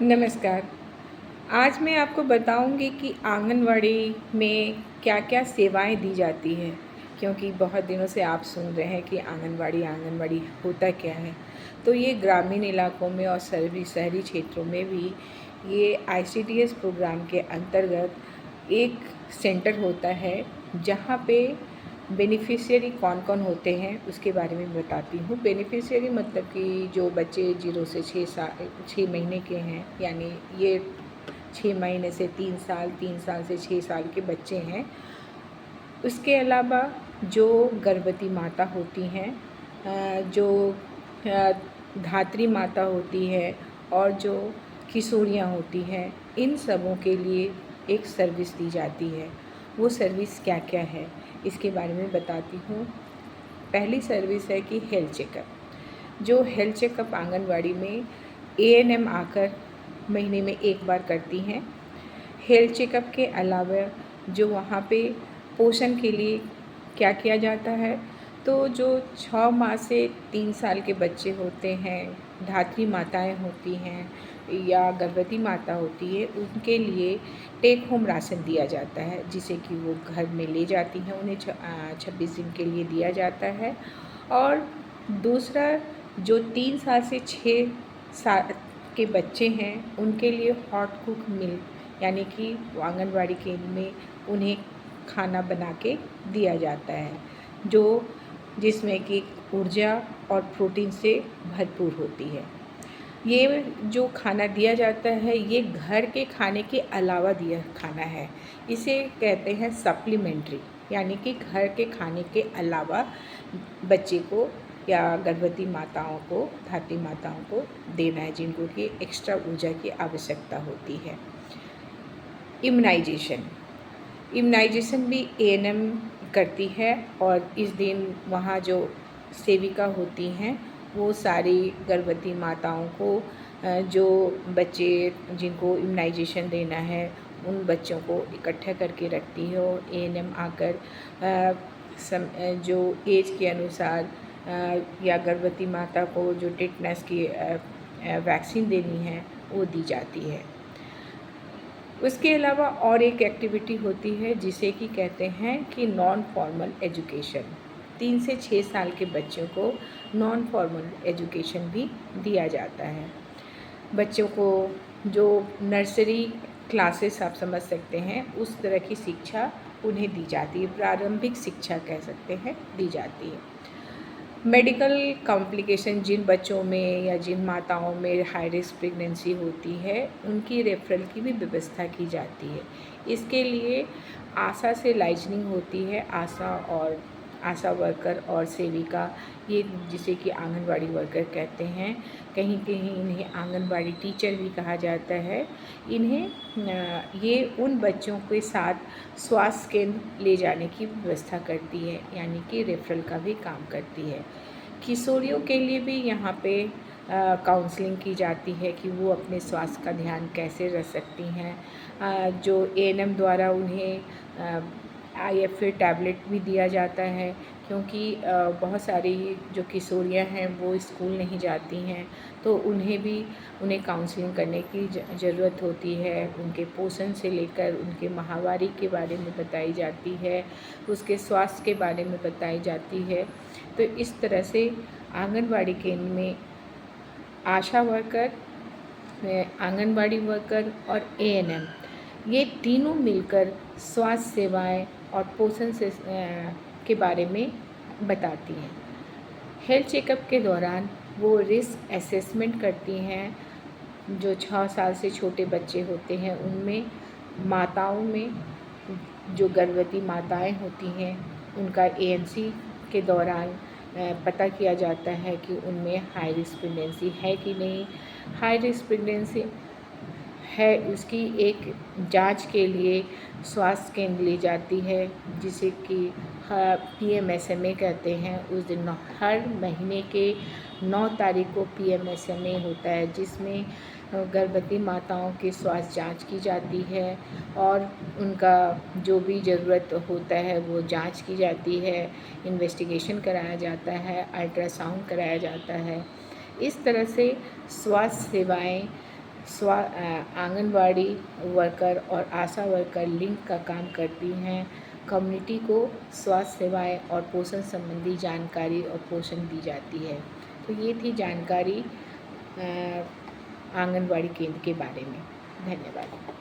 नमस्कार। आज मैं आपको बताऊंगी कि आंगनवाड़ी में क्या-क्या सेवाएं दी जाती हैं, क्योंकि बहुत दिनों से आप सुन रहे हैं कि आंगनवाड़ी होता क्या है। तो ये ग्रामीण इलाकों में और शहरी क्षेत्रों में भी ये आईसीडीएस प्रोग्राम के अंतर्गत एक सेंटर होता है, जहाँ पे बेनिफिशियरी कौन-कौन होते हैं उसके बारे में बताती हूँ। बेनिफिशियरी मतलब कि जो बच्चे 0 से 6 महीने के हैं, यानी ये 6 महीने से 3 साल, 3 साल से 6 साल के बच्चे हैं। उसके अलावा जो गर्भवती माता होती हैं, जो धात्री माता होती है और जो किशोरियाँ होती हैं, इन सबों के लिए एक सर्विस दी जाती है। वो सर्विस क्या-क्या है, इसके बारे में बताती हूँ। पहली सर्विस है कि हेल्थ चेकअप। जो हेल्थ चेकअप आंगनवाड़ी में एएनएम आकर महीने में एक बार करती हैं। हेल्थ चेकअप के अलावा जो वहाँ पे पोषण के लिए क्या किया जाता है, तो जो 6 माह से 3 साल के बच्चे होते हैं, धात्री माताएं होती हैं या गर्भवती माता होती है, उनके लिए टेक होम राशन दिया जाता है, जिसे कि वो घर में ले जाती हैं। उन्हें 26 दिन के लिए दिया जाता है। और दूसरा, जो 3 साल से 6 साल के बच्चे हैं, उनके लिए हॉट कुक मील, यानी कि आंगनवाड़ी केंद्र में उन्हें खाना बना के दिया जाता है, जिसमें कि ऊर्जा और प्रोटीन से भरपूर होती है। ये जो खाना दिया जाता है, ये घर के खाने के अलावा दिया खाना है। इसे कहते हैं सप्लीमेंट्री, यानी कि घर के खाने के अलावा बच्चे को या गर्भवती माताओं को, धात्री माताओं को देना है, जिनको कि एक्स्ट्रा ऊर्जा की आवश्यकता होती है। इम्यूनाइजेशन भी एएनएम करती है, और इस दिन वहाँ जो सेविका होती हैं, वो सारी गर्भवती माताओं को जो बच्चे जिनको इम्यूनाइजेशन देना है, उन बच्चों को इकट्ठा करके रखती है, और एएनएम आकर जो एज के अनुसार या गर्भवती माता को जो टेटनस की वैक्सीन देनी है, वो दी जाती है। उसके अलावा और एक एक्टिविटी होती है, जिसे कि कहते हैं कि नॉन फॉर्मल एजुकेशन। 3 से 6 साल के बच्चों को नॉन फॉर्मल एजुकेशन भी दिया जाता है। बच्चों को जो नर्सरी क्लासेस आप समझ सकते हैं, उस तरह की शिक्षा उन्हें दी जाती है, प्रारंभिक शिक्षा कह सकते हैं, दी जाती है। मेडिकल कॉम्प्लिकेशन जिन बच्चों में या जिन माताओं में हाई रिस्क प्रेगनेंसी होती है, उनकी रेफरल की भी व्यवस्था की जाती है। इसके लिए आशा से लाइजनिंग होती है। आशा वर्कर और सेविका, ये जिसे कि आंगनवाड़ी वर्कर कहते हैं, कहीं कहीं इन्हें आंगनवाड़ी टीचर भी कहा जाता है। ये उन बच्चों के साथ स्वास्थ्य केंद्र ले जाने की व्यवस्था करती है, यानी कि रेफरल का भी काम करती है। किशोरियों के लिए भी यहाँ पे काउंसलिंग की जाती है कि वो अपने स्वास्थ्य का ध्यान कैसे रख सकती हैं। जो एएनएम द्वारा उन्हें आईएफए टैबलेट भी दिया जाता है, क्योंकि बहुत सारी जो किशोरियाँ हैं वो स्कूल नहीं जाती हैं, तो उन्हें काउंसलिंग करने की ज़रूरत होती है। उनके पोषण से लेकर उनके माहवारी के बारे में बताई जाती है, उसके स्वास्थ्य के बारे में बताई जाती है। तो इस तरह से आंगनवाड़ी केंद्र में आशा वर्कर, आंगनवाड़ी वर्कर और एएनएम, ये तीनों मिलकर स्वास्थ्य सेवाएं और पोषण से के बारे में बताती हैं। हेल्थ चेकअप के दौरान वो रिस्क असेसमेंट करती हैं। जो 6 साल से छोटे बच्चे होते हैं, उनमें माताओं में जो गर्भवती माताएं होती हैं, उनका एएनसी के दौरान पता किया जाता है कि उनमें हाई रिस्क प्रेगनेंसी है कि नहीं। हाई रिस्क प्रेगनेंसी है, उसकी एक जांच के लिए स्वास्थ्य केंद्र ली जाती है, जिसे कि पीएमएसएमए कहते हैं। उस दिन हर महीने के 9 तारीख को पीएमएसएमए होता है, जिसमें गर्भवती माताओं की स्वास्थ्य जांच की जाती है, और उनका जो भी ज़रूरत होता है वो जांच की जाती है, इन्वेस्टिगेशन कराया जाता है, अल्ट्रासाउंड कराया जाता है। इस तरह से स्वास्थ्य सेवाएं आंगनवाड़ी वर्कर और आशा वर्कर लिंक का काम करती हैं। कम्युनिटी को स्वास्थ्य सेवाएं और पोषण संबंधी जानकारी और पोषण दी जाती है। तो ये थी जानकारी आंगनवाड़ी केंद्र के बारे में। धन्यवाद।